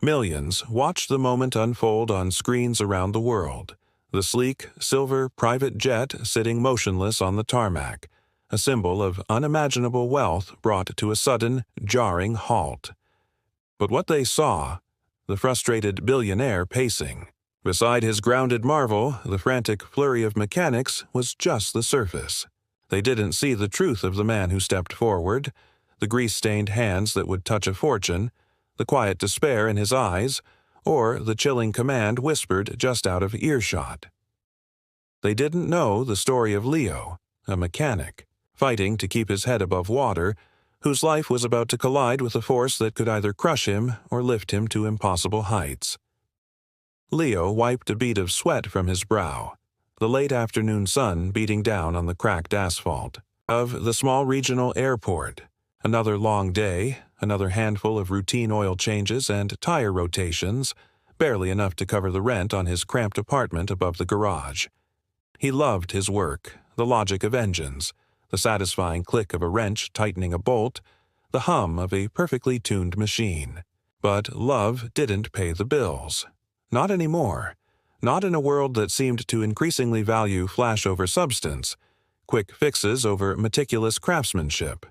Millions watched the moment unfold on screens around the world. The sleek, silver private jet sitting motionless on the tarmac, a symbol of unimaginable wealth brought to a sudden, jarring halt. But what they saw, the frustrated billionaire pacing. Beside his grounded marvel, the frantic flurry of mechanics was just the surface. They didn't see the truth of the man who stepped forward, the grease-stained hands that would touch a fortune, the quiet despair in his eyes, or the chilling command whispered just out of earshot. They didn't know the story of Leo, a mechanic, fighting to keep his head above water, whose life was about to collide with a force that could either crush him or lift him to impossible heights. Leo wiped a bead of sweat from his brow, the late afternoon sun beating down on the cracked asphalt of the small regional airport. Another long day, another handful of routine oil changes and tire rotations, barely enough to cover the rent on his cramped apartment above the garage. He loved his work, the logic of engines, the satisfying click of a wrench tightening a bolt, the hum of a perfectly tuned machine. But love didn't pay the bills. Not anymore. Not in a world that seemed to increasingly value flash over substance, quick fixes over meticulous craftsmanship.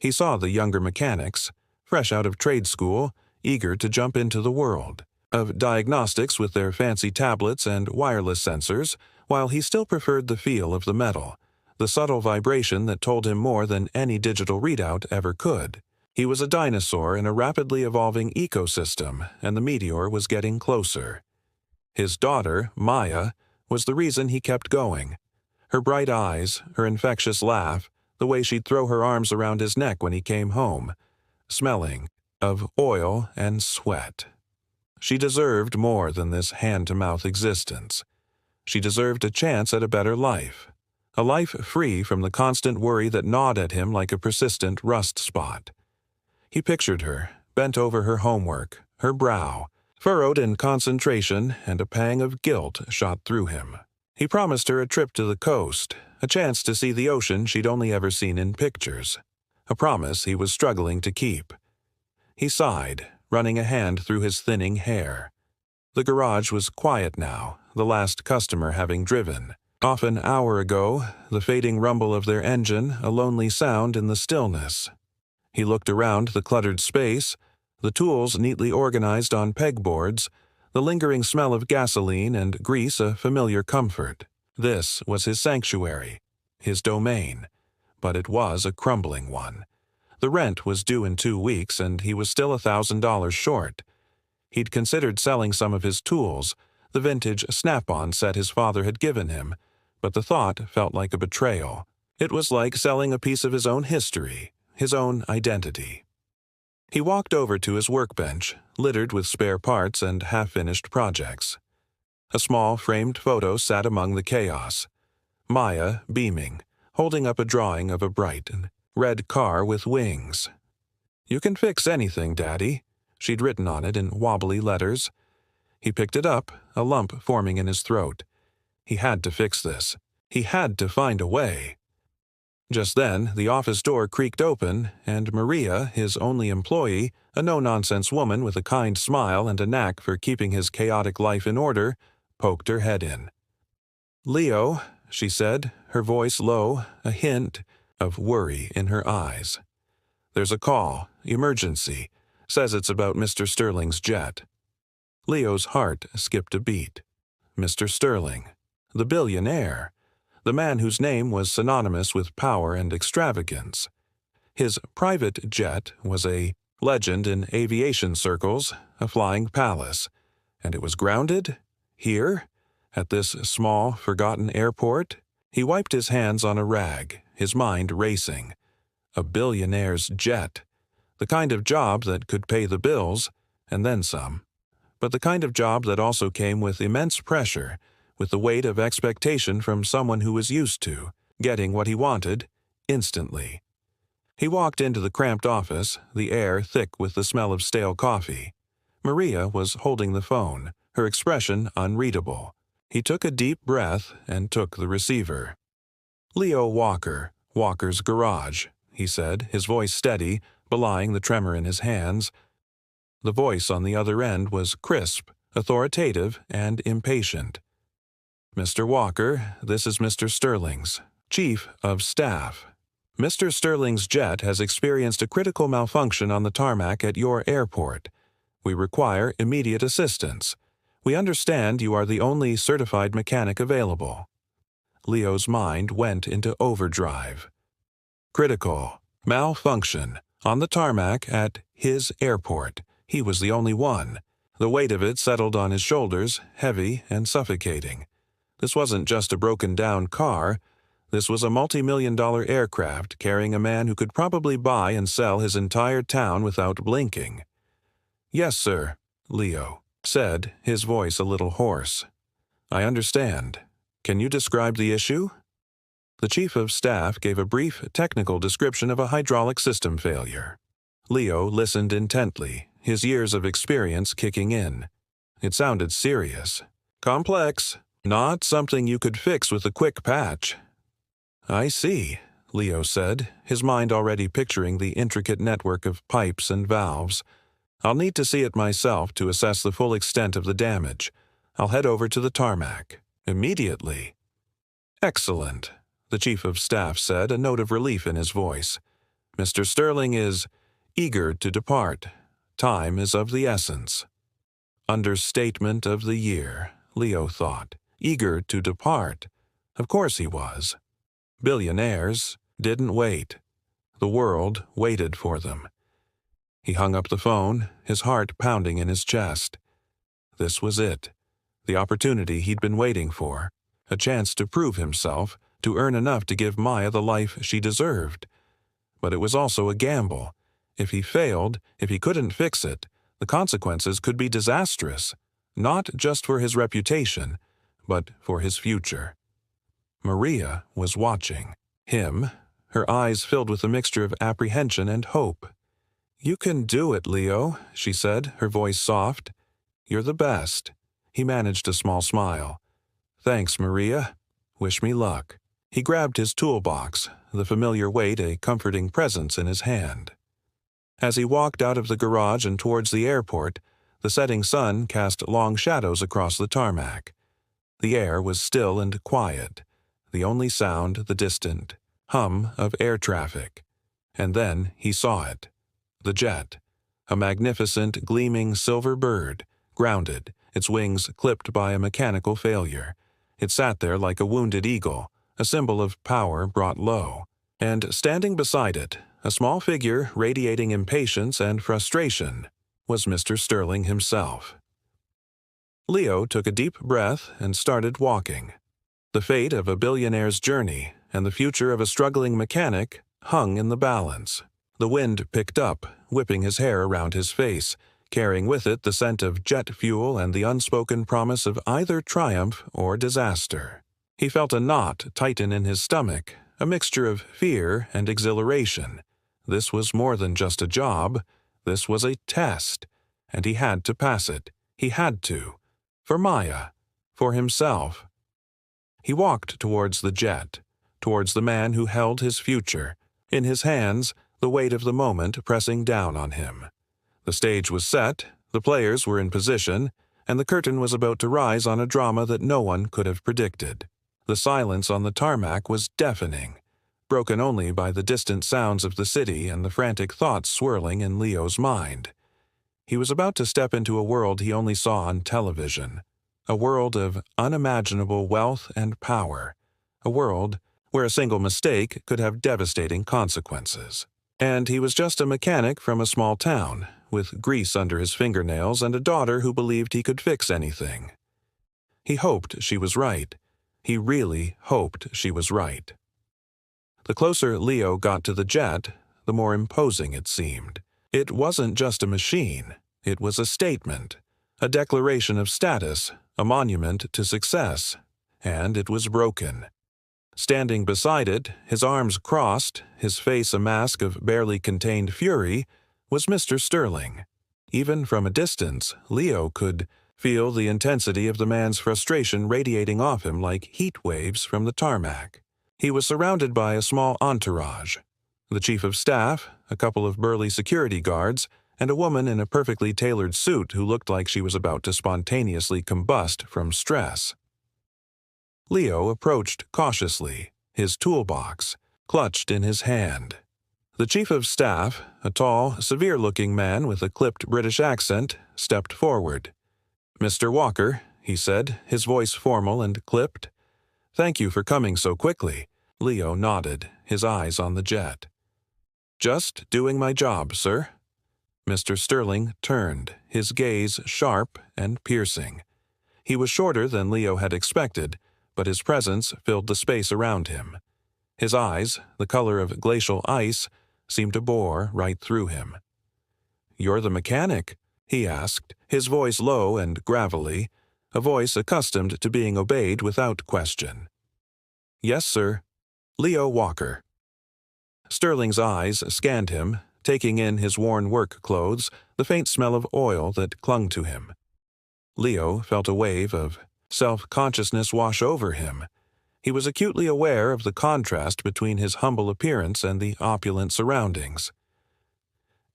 He saw the younger mechanics, fresh out of trade school, eager to jump into the world of diagnostics with their fancy tablets and wireless sensors, while he still preferred the feel of the metal, the subtle vibration that told him more than any digital readout ever could. He was a dinosaur in a rapidly evolving ecosystem, and the meteor was getting closer. His daughter, Maya, was the reason he kept going. Her bright eyes, her infectious laugh, the way she'd throw her arms around his neck when he came home, smelling of oil and sweat. She deserved more than this hand-to-mouth existence. She deserved a chance at a better life, a life free from the constant worry that gnawed at him like a persistent rust spot. He pictured her, bent over her homework, her brow furrowed in concentration, and a pang of guilt shot through him. He promised her a trip to the coast, a chance to see the ocean she'd only ever seen in pictures, a promise he was struggling to keep. He sighed, running a hand through his thinning hair. The garage was quiet now, the last customer having driven. Off an hour ago, the fading rumble of their engine, a lonely sound in the stillness. He looked around the cluttered space, the tools neatly organized on pegboards, the lingering smell of gasoline and grease a familiar comfort. This was his sanctuary, his domain, but it was a crumbling one. The rent was due in 2 weeks, and he was still $1,000 short. He'd considered selling some of his tools, the vintage Snap-on set his father had given him, but the thought felt like a betrayal. It was like selling a piece of his own history, his own identity. He walked over to his workbench, littered with spare parts and half-finished projects. A small framed photo sat among the chaos. Maya, beaming, holding up a drawing of a bright red car with wings. "You can fix anything, Daddy," she'd written on it in wobbly letters. He picked it up, a lump forming in his throat. He had to fix this. He had to find a way. Just then, the office door creaked open, and Maria, his only employee, a no-nonsense woman with a kind smile and a knack for keeping his chaotic life in order, poked her head in. "Leo," she said, her voice low, a hint of worry in her eyes. "There's a call, emergency, says it's about Mr. Sterling's jet." Leo's heart skipped a beat. Mr. Sterling, the billionaire, the man whose name was synonymous with power and extravagance. His private jet was a legend in aviation circles, a flying palace, and it was grounded here, at this small, forgotten airport. He wiped his hands on a rag, his mind racing. A billionaire's jet, the kind of job that could pay the bills, and then some, but the kind of job that also came with immense pressure, with the weight of expectation from someone who was used to getting what he wanted instantly. He walked into the cramped office, the air thick with the smell of stale coffee. Maria was holding the phone, her expression unreadable. He took a deep breath and took the receiver. "Leo Walker, Walker's Garage," he said, his voice steady, belying the tremor in his hands. The voice on the other end was crisp, authoritative, and impatient. "Mr. Walker, this is Mr. Sterling's, Chief of Staff. Mr. Sterling's jet has experienced a critical malfunction on the tarmac at your airport. We require immediate assistance. We understand you are the only certified mechanic available." Leo's mind went into overdrive. Critical malfunction on the tarmac at his airport. He was the only one. The weight of it settled on his shoulders, heavy and suffocating. This wasn't just a broken-down car. This was a multi-million-dollar aircraft carrying a man who could probably buy and sell his entire town without blinking. "Yes, sir," Leo said, his voice a little hoarse. "I understand. Can you describe the issue?" The Chief of Staff gave a brief technical description of a hydraulic system failure. Leo listened intently, his years of experience kicking in. It sounded serious. Complex. Not something you could fix with a quick patch. "I see," Leo said, his mind already picturing the intricate network of pipes and valves. "I'll need to see it myself to assess the full extent of the damage. I'll head over to the tarmac. Immediately." "Excellent," the Chief of Staff said, a note of relief in his voice. "Mr. Sterling is eager to depart. Time is of the essence." Understatement of the year, Leo thought. Eager to depart. Of course he was. Billionaires didn't wait. The world waited for them. He hung up the phone, his heart pounding in his chest. This was it. The opportunity he'd been waiting for. A chance to prove himself, to earn enough to give Maya the life she deserved. But it was also a gamble. If he failed, if he couldn't fix it, the consequences could be disastrous, not just for his reputation, but for his future. Maria was watching him, her eyes filled with a mixture of apprehension and hope. "You can do it, Leo," she said, her voice soft. "You're the best." He managed a small smile. "Thanks, Maria. Wish me luck." He grabbed his toolbox, the familiar weight a comforting presence in his hand. As he walked out of the garage and towards the airport, the setting sun cast long shadows across the tarmac. The air was still and quiet, the only sound the distant hum of air traffic. And then he saw it. The jet, a magnificent, gleaming silver bird, grounded, its wings clipped by a mechanical failure. It sat there like a wounded eagle, a symbol of power brought low. And standing beside it, a small figure radiating impatience and frustration, was Mr. Sterling himself. Leo took a deep breath and started walking. The fate of a billionaire's journey and the future of a struggling mechanic hung in the balance. The wind picked up, whipping his hair around his face, carrying with it the scent of jet fuel and the unspoken promise of either triumph or disaster. He felt a knot tighten in his stomach, a mixture of fear and exhilaration. This was more than just a job. This was a test, and he had to pass it. He had to. For Maya. For himself. He walked towards the jet, towards the man who held his future. In his hands, the weight of the moment pressing down on him. The stage was set, the players were in position, and the curtain was about to rise on a drama that no one could have predicted. The silence on the tarmac was deafening, broken only by the distant sounds of the city and the frantic thoughts swirling in Leo's mind. He was about to step into a world he only saw on television, a world of unimaginable wealth and power, a world where a single mistake could have devastating consequences. And he was just a mechanic from a small town, with grease under his fingernails and a daughter who believed he could fix anything. He hoped she was right. He really hoped she was right. The closer Leo got to the jet, the more imposing it seemed. It wasn't just a machine. It was a statement, a declaration of status, a monument to success. And it was broken. Standing beside it, his arms crossed, his face a mask of barely contained fury, was Mr. Sterling. Even from a distance, Leo could feel the intensity of the man's frustration radiating off him like heat waves from the tarmac. He was surrounded by a small entourage. The chief of staff, a couple of burly security guards, and a woman in a perfectly tailored suit who looked like she was about to spontaneously combust from stress. Leo approached cautiously, his toolbox clutched in his hand. The chief of staff, a tall, severe-looking man with a clipped British accent, stepped forward. "Mr. Walker," he said, his voice formal and clipped. "Thank you for coming so quickly." Leo nodded, his eyes on the jet. "Just doing my job, sir." Mr. Sterling turned, his gaze sharp and piercing. He was shorter than Leo had expected, but his presence filled the space around him. His eyes, the color of glacial ice, seemed to bore right through him. "You're the mechanic?" he asked, his voice low and gravelly, a voice accustomed to being obeyed without question. "Yes, sir. Leo Walker." Sterling's eyes scanned him, taking in his worn work clothes, the faint smell of oil that clung to him. Leo felt a wave of self-consciousness wash over him. He was acutely aware of the contrast between his humble appearance and the opulent surroundings.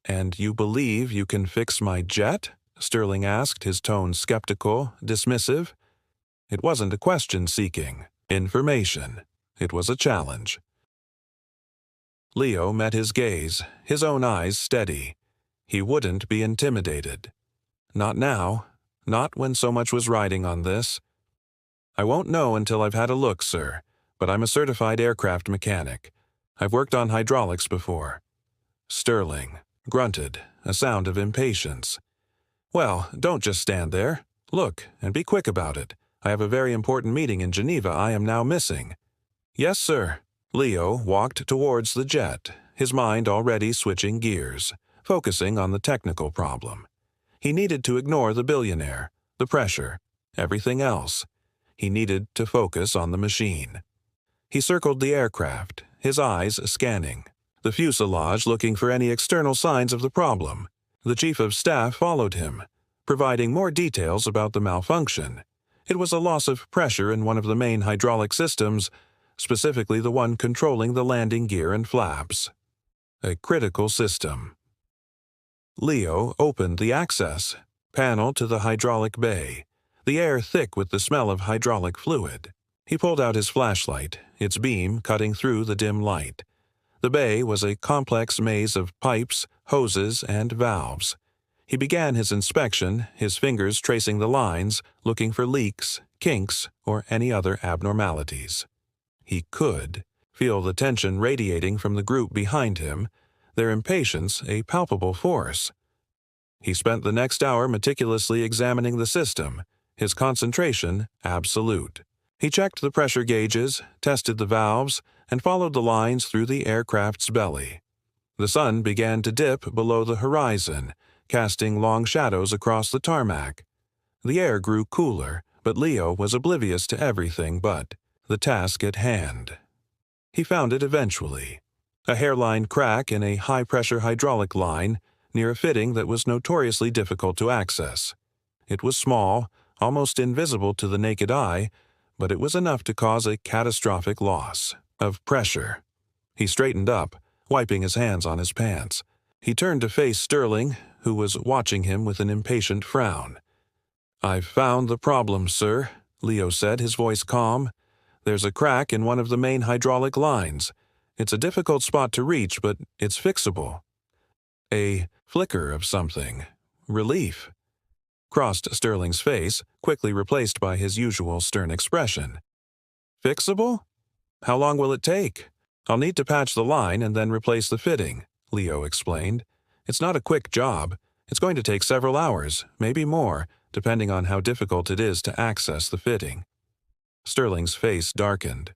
"And you believe you can fix my jet?" Sterling asked, his tone skeptical, dismissive. It wasn't a question-seeking information. It was a challenge. Leo met his gaze, his own eyes steady. He wouldn't be intimidated. Not now. Not when so much was riding on this. "I won't know until I've had a look, sir, but I'm a certified aircraft mechanic. I've worked on hydraulics before." Sterling grunted, a sound of impatience. "Well, don't just stand there. Look, and be quick about it. I have a very important meeting in Geneva I am now missing." "Yes, sir." Leo walked towards the jet, his mind already switching gears, focusing on the technical problem. He needed to ignore the billionaire, the pressure, everything else. He needed to focus on the machine. He circled the aircraft, his eyes scanning, the fuselage looking for any external signs of the problem. The chief of staff followed him, providing more details about the malfunction. It was a loss of pressure in one of the main hydraulic systems, specifically the one controlling the landing gear and flaps. A critical system. Leo opened the access panel to the hydraulic bay, the air thick with the smell of hydraulic fluid. He pulled out his flashlight, its beam cutting through the dim light. The bay was a complex maze of pipes, hoses, and valves. He began his inspection, his fingers tracing the lines, looking for leaks, kinks, or any other abnormalities. He could feel the tension radiating from the group behind him, their impatience a palpable force. He spent the next hour meticulously examining the system, his concentration absolute. He checked the pressure gauges, tested the valves, and followed the lines through the aircraft's belly. The sun began to dip below the horizon, casting long shadows across the tarmac. The air grew cooler, but Leo was oblivious to everything but the task at hand. He found it eventually. A hairline crack in a high-pressure hydraulic line near a fitting that was notoriously difficult to access. It was small, almost invisible to the naked eye, but it was enough to cause a catastrophic loss of pressure. He straightened up, wiping his hands on his pants. He turned to face Sterling, who was watching him with an impatient frown. "I've found the problem, sir," Leo said, his voice calm. "There's a crack in one of the main hydraulic lines. It's a difficult spot to reach, but it's fixable." A flicker of something. Relief crossed Sterling's face, quickly replaced by his usual stern expression. "Fixable? How long will it take?" "I'll need to patch the line and then replace the fitting," Leo explained. "It's not a quick job. It's going to take several hours, maybe more, depending on how difficult it is to access the fitting." Sterling's face darkened.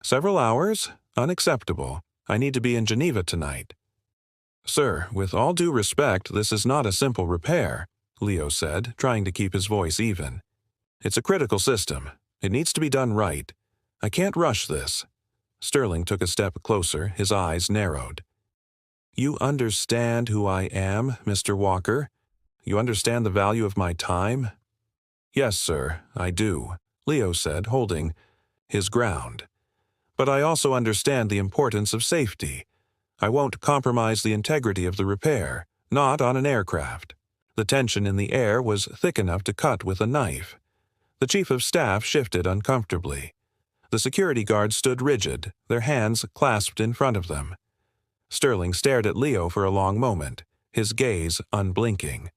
"Several hours? Unacceptable. I need to be in Geneva tonight." "Sir, with all due respect, this is not a simple repair," Leo said, trying to keep his voice even. "It's a critical system. It needs to be done right. I can't rush this." Sterling took a step closer, his eyes narrowed. "You understand who I am, Mr. Walker? You understand the value of my time?" "Yes, sir, I do," Leo said, holding his ground. "But I also understand the importance of safety. I won't compromise the integrity of the repair, not on an aircraft. The tension in the air was thick enough to cut with a knife. The chief of staff shifted uncomfortably. The security guards stood rigid, their hands clasped in front of them. Sterling stared at Leo for a long moment, his gaze unblinking.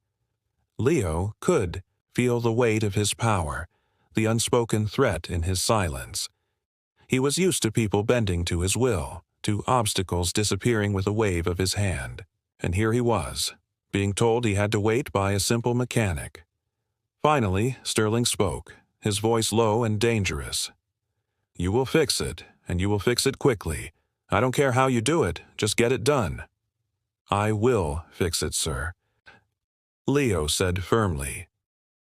Leo could feel the weight of his power, the unspoken threat in his silence. He was used to people bending to his will, to obstacles disappearing with a wave of his hand. And here he was, being told he had to wait by a simple mechanic. Finally, Sterling spoke, his voice low and dangerous. "You will fix it, and you will fix it quickly. I don't care how you do it, just get it done." "I will fix it, sir," Leo said firmly.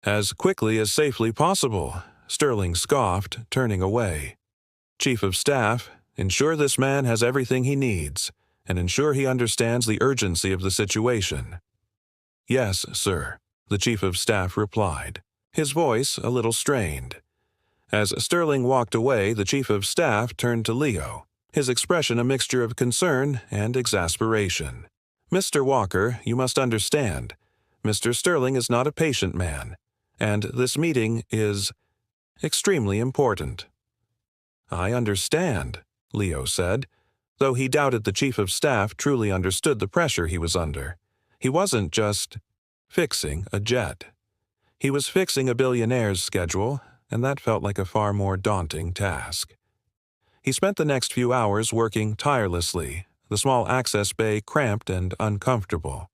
"As quickly as safely possible," Sterling scoffed, turning away. "Chief of Staff, ensure this man has everything he needs, and ensure he understands the urgency of the situation." "Yes, sir," the Chief of Staff replied, his voice a little strained. As Sterling walked away, the Chief of Staff turned to Leo, his expression a mixture of concern and exasperation. "Mr. Walker, you must understand. Mr. Sterling is not a patient man, and this meeting is extremely important." "I understand," Leo said, though he doubted the Chief of Staff truly understood the pressure he was under. He wasn't just fixing a jet. He was fixing a billionaire's schedule, and that felt like a far more daunting task. He spent the next few hours working tirelessly, the small access bay cramped and uncomfortable.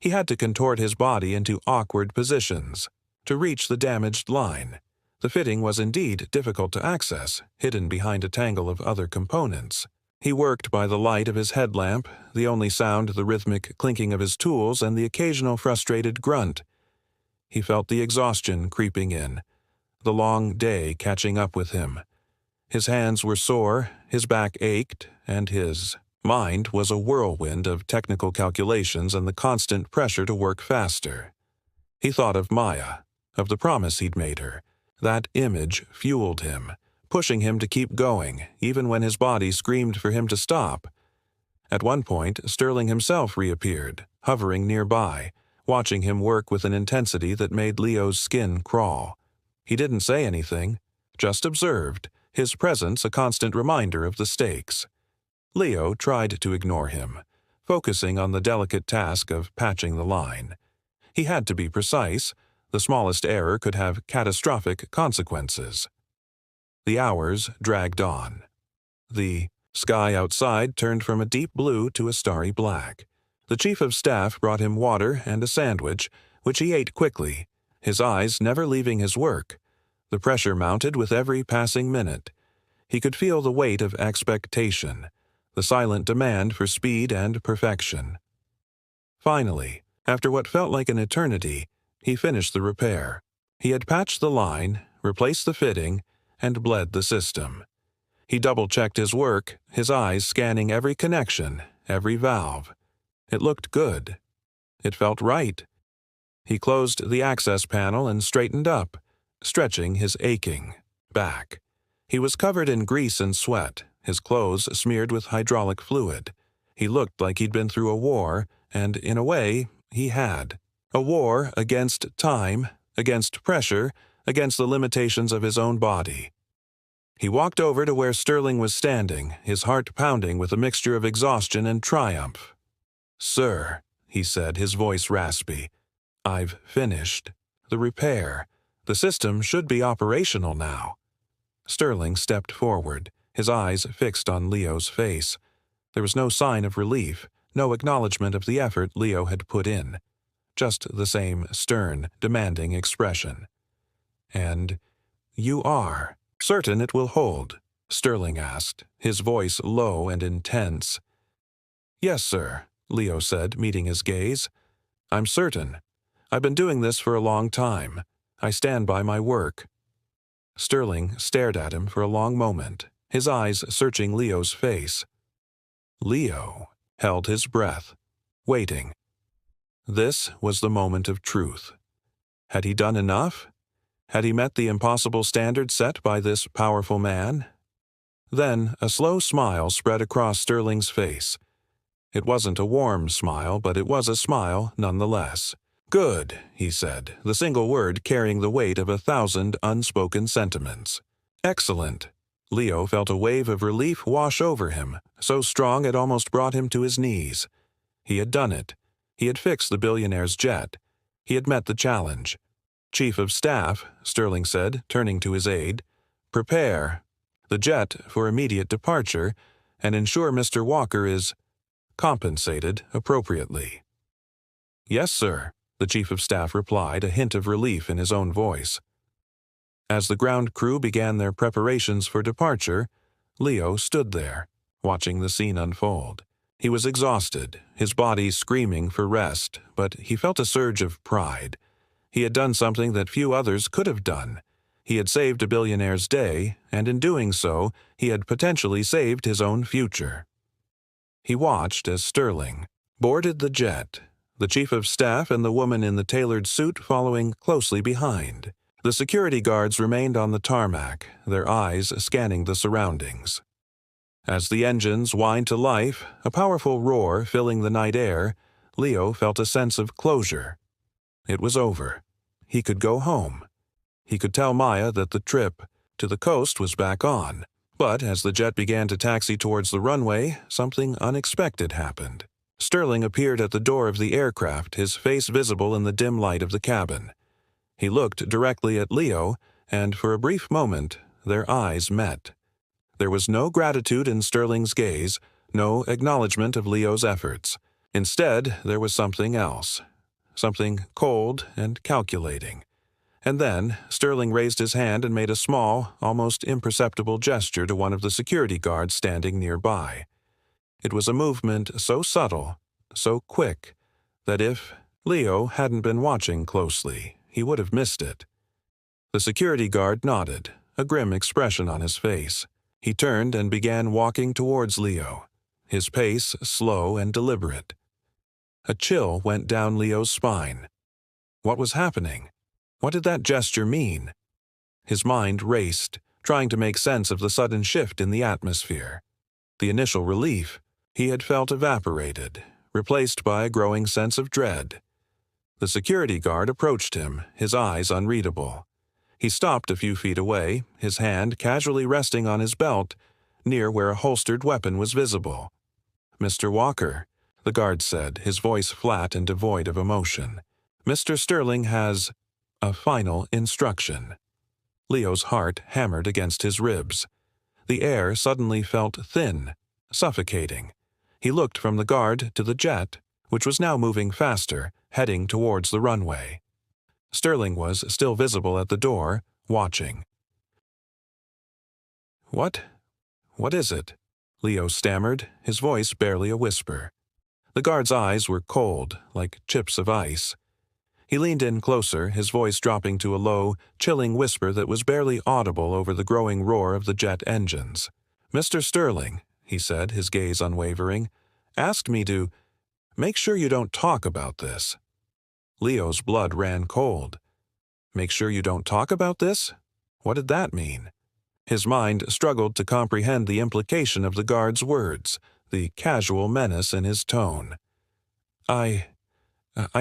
He had to contort his body into awkward positions to reach the damaged line. The fitting was indeed difficult to access, hidden behind a tangle of other components. He worked by the light of his headlamp, the only sound the rhythmic clinking of his tools and the occasional frustrated grunt. He felt the exhaustion creeping in, the long day catching up with him. His hands were sore, his back ached, and his mind was a whirlwind of technical calculations and the constant pressure to work faster. He thought of Maya, of the promise he'd made her. That image fueled him, pushing him to keep going, even when his body screamed for him to stop. At one point, Sterling himself reappeared, hovering nearby, watching him work with an intensity that made Leo's skin crawl. He didn't say anything, just observed, his presence a constant reminder of the stakes. Leo tried to ignore him, focusing on the delicate task of patching the line. He had to be precise. The smallest error could have catastrophic consequences. The hours dragged on. The sky outside turned from a deep blue to a starry black. The Chief of Staff brought him water and a sandwich, which he ate quickly, his eyes never leaving his work. The pressure mounted with every passing minute. He could feel the weight of expectation, the silent demand for speed and perfection. Finally, after what felt like an eternity, he finished the repair. He had patched the line, replaced the fitting, and bled the system. He double-checked his work, his eyes scanning every connection, every valve. It looked good. It felt right. He closed the access panel and straightened up, stretching his aching back. He was covered in grease and sweat, his clothes smeared with hydraulic fluid. He looked like he'd been through a war, and in a way, he had. A war against time, against pressure, against the limitations of his own body. He walked over to where Sterling was standing, his heart pounding with a mixture of exhaustion and triumph. "Sir," he said, his voice raspy, "I've finished the repair. The system should be operational now." Sterling stepped forward, his eyes fixed on Leo's face. There was no sign of relief, no acknowledgement of the effort Leo had put in. Just the same stern, demanding expression. "And you are certain it will hold?" Sterling asked, his voice low and intense. "Yes, sir," Leo said, meeting his gaze. "I'm certain. I've been doing this for a long time. I stand by my work." Sterling stared at him for a long moment, his eyes searching Leo's face. Leo held his breath, waiting. This was the moment of truth. Had he done enough? Had he met the impossible standard set by this powerful man? Then a slow smile spread across Sterling's face. It wasn't a warm smile, but it was a smile nonetheless. "Good," he said, the single word carrying the weight of 1,000 unspoken sentiments. "Excellent." Leo felt a wave of relief wash over him, so strong it almost brought him to his knees. He had done it. He had fixed the billionaire's jet. He had met the challenge. "Chief of Staff," Sterling said, turning to his aide, "prepare the jet for immediate departure and ensure Mr. Walker is compensated appropriately." "Yes, sir," the Chief of Staff replied, a hint of relief in his own voice. As the ground crew began their preparations for departure, Leo stood there, watching the scene unfold. He was exhausted, his body screaming for rest, but he felt a surge of pride. He had done something that few others could have done. He had saved a billionaire's day, and in doing so, he had potentially saved his own future. He watched as Sterling boarded the jet, the Chief of Staff and the woman in the tailored suit following closely behind. The security guards remained on the tarmac, their eyes scanning the surroundings. As the engines whined to life, a powerful roar filling the night air, Leo felt a sense of closure. It was over. He could go home. He could tell Maya that the trip to the coast was back on. But as the jet began to taxi towards the runway, something unexpected happened. Sterling appeared at the door of the aircraft, his face visible in the dim light of the cabin. He looked directly at Leo, and for a brief moment, their eyes met. There was no gratitude in Sterling's gaze, no acknowledgement of Leo's efforts. Instead, there was something else, something cold and calculating. And then, Sterling raised his hand and made a small, almost imperceptible gesture to one of the security guards standing nearby. It was a movement so subtle, so quick, that if Leo hadn't been watching closely, he would have missed it. The security guard nodded, a grim expression on his face. He turned and began walking towards Leo, his pace slow and deliberate. A chill went down Leo's spine. What was happening? What did that gesture mean? His mind raced, trying to make sense of the sudden shift in the atmosphere. The initial relief he had felt evaporated, replaced by a growing sense of dread. The security guard approached him, his eyes unreadable. He stopped a few feet away, his hand casually resting on his belt, near where a holstered weapon was visible. "Mr. Walker," the guard said, his voice flat and devoid of emotion. "Mr. Sterling has a final instruction." Leo's heart hammered against his ribs. The air suddenly felt thin, suffocating. He looked from the guard to the jet, which was now moving faster, heading towards the runway. Sterling was still visible at the door, watching. What is it?" Leo stammered, his voice barely a whisper. The guard's eyes were cold, like chips of ice. He leaned in closer, his voice dropping to a low, chilling whisper that was barely audible over the growing roar of the jet engines. "Mr. Sterling," he said, his gaze unwavering, "asked me to make sure you don't talk about this." Leo's blood ran cold. Make sure you don't talk about this? What did that mean? His mind struggled to comprehend the implication of the guard's words, the casual menace in his tone. I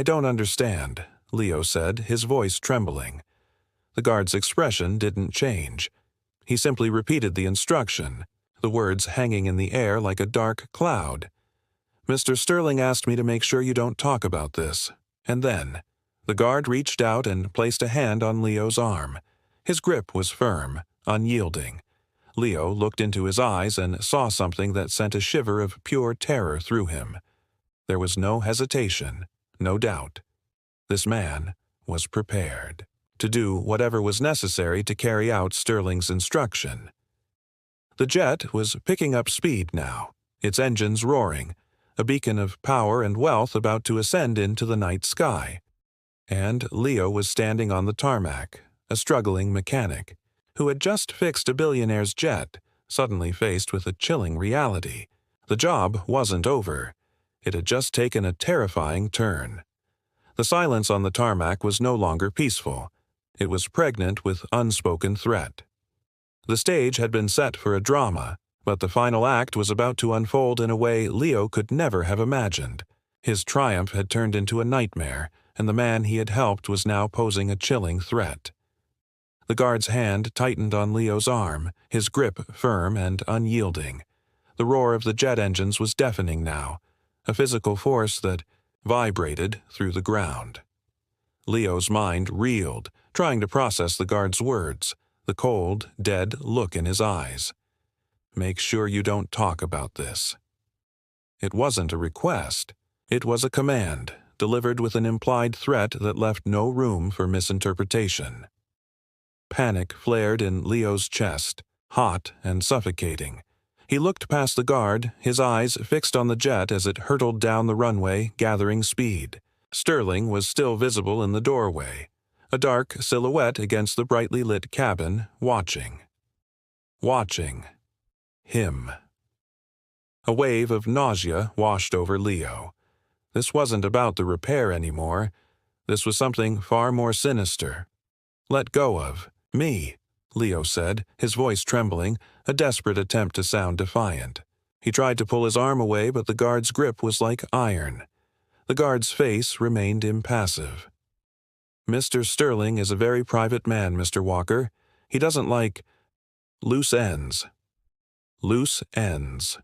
don't understand," Leo said, his voice trembling. The guard's expression didn't change. He simply repeated the instruction, the words hanging in the air like a dark cloud. "Mr. Sterling asked me to make sure you don't talk about this." And then, the guard reached out and placed a hand on Leo's arm. His grip was firm, unyielding. Leo looked into his eyes and saw something that sent a shiver of pure terror through him. There was no hesitation, no doubt. This man was prepared to do whatever was necessary to carry out Sterling's instruction. The jet was picking up speed now, its engines roaring, a beacon of power and wealth about to ascend into the night sky. And Leo was standing on the tarmac, a struggling mechanic, who had just fixed a billionaire's jet, suddenly faced with a chilling reality. The job wasn't over. It had just taken a terrifying turn. The silence on the tarmac was no longer peaceful. It was pregnant with unspoken threat. The stage had been set for a drama, But the final act was about to unfold in a way Leo could never have imagined. His triumph had turned into a nightmare, and the man he had helped was now posing a chilling threat. The guard's hand tightened on Leo's arm, his grip firm and unyielding. The roar of the jet engines was deafening now, a physical force that vibrated through the ground. Leo's mind reeled, trying to process the guard's words, the cold, dead look in his eyes. Make sure you don't talk about this. It wasn't a request. It was a command, delivered with an implied threat that left no room for misinterpretation. Panic flared in Leo's chest, hot and suffocating. He looked past the guard, his eyes fixed on the jet as it hurtled down the runway, gathering speed. Sterling was still visible in the doorway, a dark silhouette against the brightly lit cabin, watching. Watching. Him. A wave of nausea washed over Leo. This wasn't about the repair anymore. This was something far more sinister. Let go of me, Leo said, his voice trembling, a desperate attempt to sound defiant. He tried to pull his arm away, but the guard's grip was like iron. The guard's face remained impassive. Mr. Sterling is a very private man, Mr. Walker. He doesn't like loose ends. Loose ends.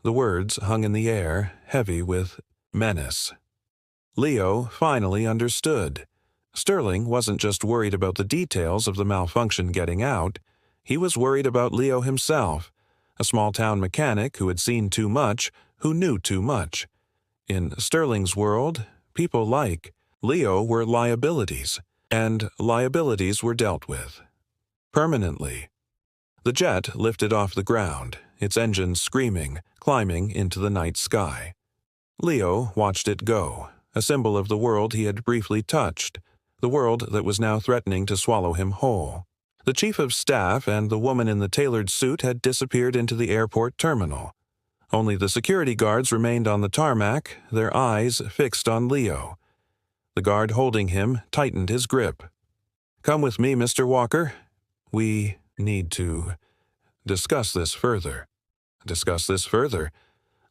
The words hung in the air, heavy with menace. Leo finally understood. Sterling wasn't just worried about the details of the malfunction getting out. He was worried about Leo himself, a small-town mechanic who had seen too much, who knew too much. In Sterling's world, people like Leo were liabilities, and liabilities were dealt with. Permanently. The jet lifted off the ground, its engines screaming, climbing into the night sky. Leo watched it go, a symbol of the world he had briefly touched, the world that was now threatening to swallow him whole. The chief of staff and the woman in the tailored suit had disappeared into the airport terminal. Only the security guards remained on the tarmac, their eyes fixed on Leo. The guard holding him tightened his grip. "Come with me, Mr. Walker. We need to discuss this further." Discuss this further.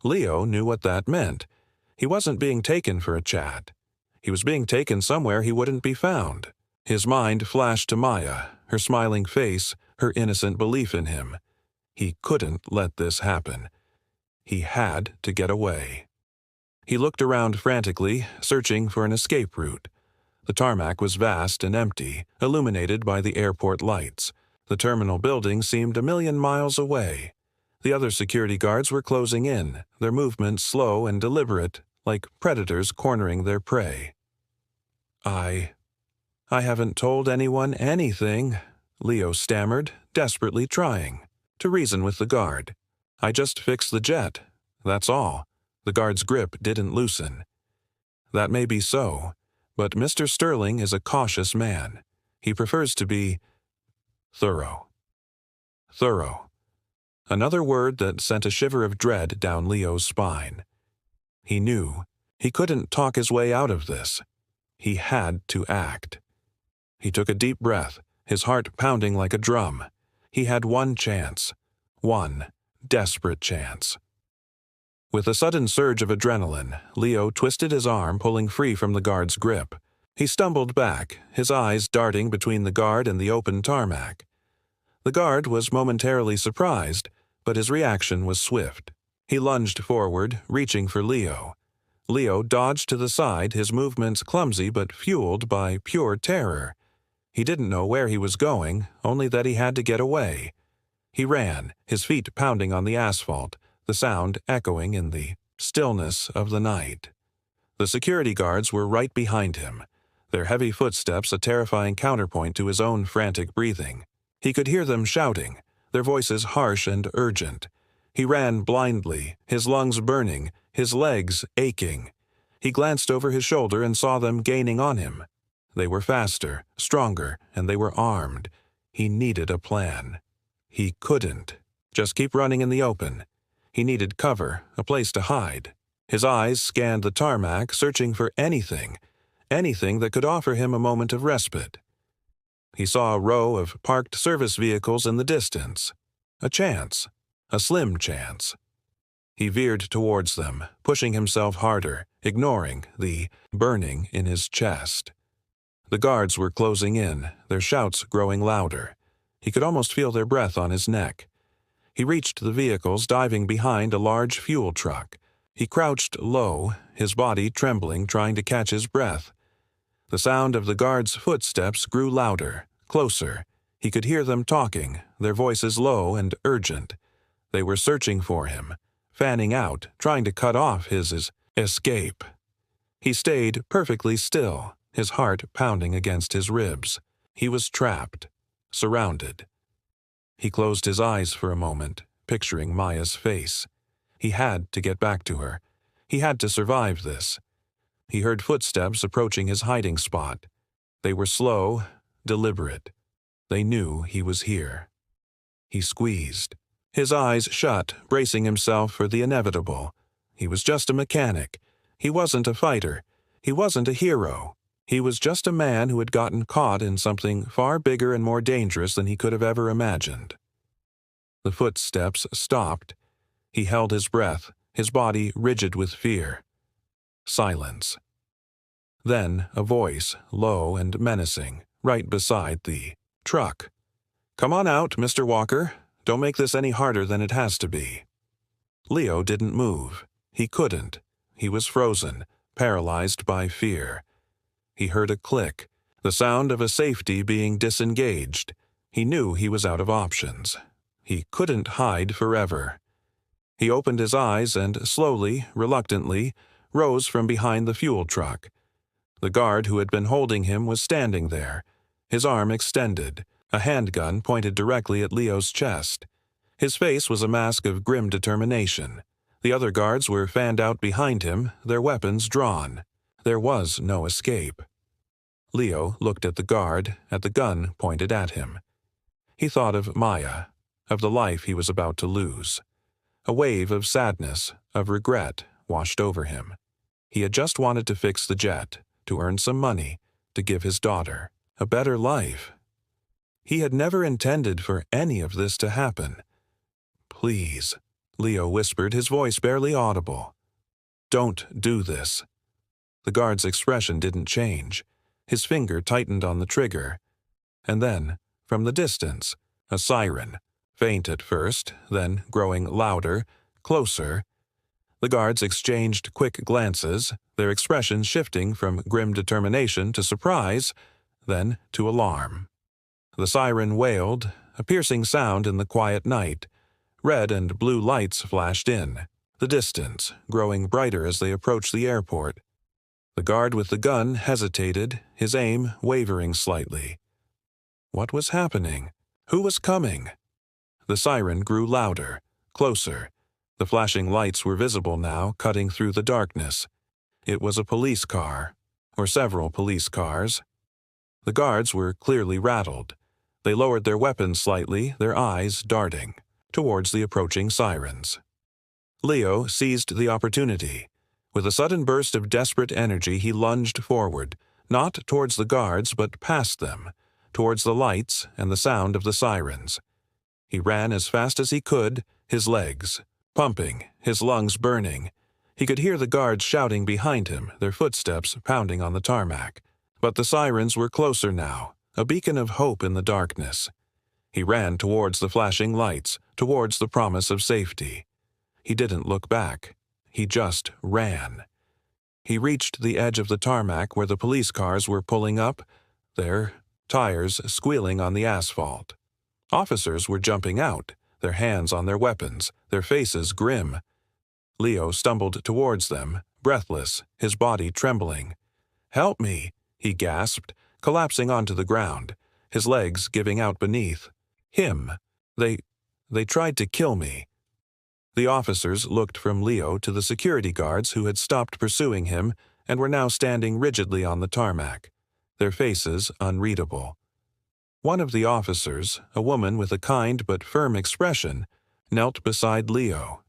Leo knew what that meant. He wasn't being taken for a chat. He was being taken somewhere he wouldn't be found. His mind flashed to Maya, her smiling face, her innocent belief in him. He couldn't let this happen. He had to get away. He looked around frantically, searching for an escape route. The tarmac was vast and empty, illuminated by the airport lights. The terminal building seemed a million miles away. The other security guards were closing in, their movements slow and deliberate, like predators cornering their prey. I haven't told anyone anything," Leo stammered, desperately trying to reason with the guard. "I just fixed the jet. That's all." The guard's grip didn't loosen. "That may be so, but Mr. Sterling is a cautious man. He prefers to be thorough." Thorough. Another word that sent a shiver of dread down Leo's spine. He knew. He couldn't talk his way out of this. He had to act. He took a deep breath, his heart pounding like a drum. He had one chance. One desperate chance. With a sudden surge of adrenaline, Leo twisted his arm, pulling free from the guard's grip. He stumbled back, his eyes darting between the guard and the open tarmac. The guard was momentarily surprised, but his reaction was swift. He lunged forward, reaching for Leo. Leo dodged to the side, his movements clumsy but fueled by pure terror. He didn't know where he was going, only that he had to get away. He ran, his feet pounding on the asphalt, the sound echoing in the stillness of the night. The security guards were right behind him, their heavy footsteps a terrifying counterpoint to his own frantic breathing. He could hear them shouting, their voices harsh and urgent. He ran blindly, his lungs burning, his legs aching. He glanced over his shoulder and saw them gaining on him. They were faster, stronger, and they were armed. He needed a plan. He couldn't just keep running in the open. He needed cover, a place to hide. His eyes scanned the tarmac, searching for anything that could offer him a moment of respite. He saw a row of parked service vehicles in the distance. A chance. A slim chance. He veered towards them, pushing himself harder, ignoring the burning in his chest. The guards were closing in, their shouts growing louder. He could almost feel their breath on his neck. He reached the vehicles, diving behind a large fuel truck. He crouched low, his body trembling, trying to catch his breath. The sound of the guards' footsteps grew louder, closer. He could hear them talking, their voices low and urgent. They were searching for him, fanning out, trying to cut off his escape. He stayed perfectly still, his heart pounding against his ribs. He was trapped, surrounded. He closed his eyes for a moment, picturing Maya's face. He had to get back to her. He had to survive this. He heard footsteps approaching his hiding spot. They were slow, deliberate. They knew he was here. He squeezed, his eyes shut, bracing himself for the inevitable. He was just a mechanic. He wasn't a fighter. He wasn't a hero. He was just a man who had gotten caught in something far bigger and more dangerous than he could have ever imagined. The footsteps stopped. He held his breath, his body rigid with fear. Silence. Then a voice, low and menacing, right beside the truck. "Come on out, Mr. Walker. Don't make this any harder than it has to be." Leo didn't move. He couldn't. He was frozen, paralyzed by fear. He heard a click, the sound of a safety being disengaged. He knew he was out of options. He couldn't hide forever. He opened his eyes and slowly, reluctantly, rose from behind the fuel truck. The guard who had been holding him was standing there, his arm extended, a handgun pointed directly at Leo's chest. His face was a mask of grim determination. The other guards were fanned out behind him, their weapons drawn. There was no escape. Leo looked at the guard, at the gun pointed at him. He thought of Maya, of the life he was about to lose. A wave of sadness, of regret, washed over him. He had just wanted to fix the jet, to earn some money, to give his daughter a better life. He had never intended for any of this to happen. "Please," Leo whispered, his voice barely audible. "Don't do this." The guard's expression didn't change. His finger tightened on the trigger. And then, from the distance, a siren, faint at first, then growing louder, closer. The guards exchanged quick glances, their expressions shifting from grim determination to surprise, then to alarm. The siren wailed, a piercing sound in the quiet night. Red and blue lights flashed in, the distance growing brighter as they approached the airport. The guard with the gun hesitated, his aim wavering slightly. What was happening? Who was coming? The siren grew louder, closer. The flashing lights were visible now, cutting through the darkness. It was a police car, or several police cars. The guards were clearly rattled. They lowered their weapons slightly, their eyes darting towards the approaching sirens. Leo seized the opportunity. With a sudden burst of desperate energy, he lunged forward, not towards the guards, but past them, towards the lights and the sound of the sirens. He ran as fast as he could, his legs pumping, his lungs burning. He could hear the guards shouting behind him, their footsteps pounding on the tarmac. But the sirens were closer now, a beacon of hope in the darkness. He ran towards the flashing lights, towards the promise of safety. He didn't look back. He just ran. He reached the edge of the tarmac where the police cars were pulling up, their tires squealing on the asphalt. Officers were jumping out, their hands on their weapons, their faces grim. Leo stumbled towards them, breathless, his body trembling. "Help me," he gasped, collapsing onto the ground, his legs giving out beneath. "Him. They tried to kill me." The officers looked from Leo to the security guards who had stopped pursuing him and were now standing rigidly on the tarmac, their faces unreadable. One of the officers, a woman with a kind but firm expression, knelt beside Leo.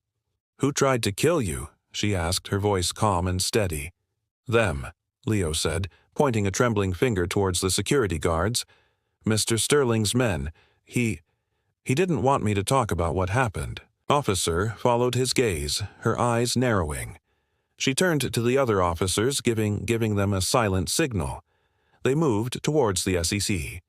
"Who tried to kill you?" she asked, her voice calm and steady. "Them," Leo said, pointing a trembling finger towards the security guards. "Mr. Sterling's men. He didn't want me to talk about what happened. Officer followed his gaze, her eyes narrowing. She turned to the other officers, giving them a silent signal. They moved towards the SEC.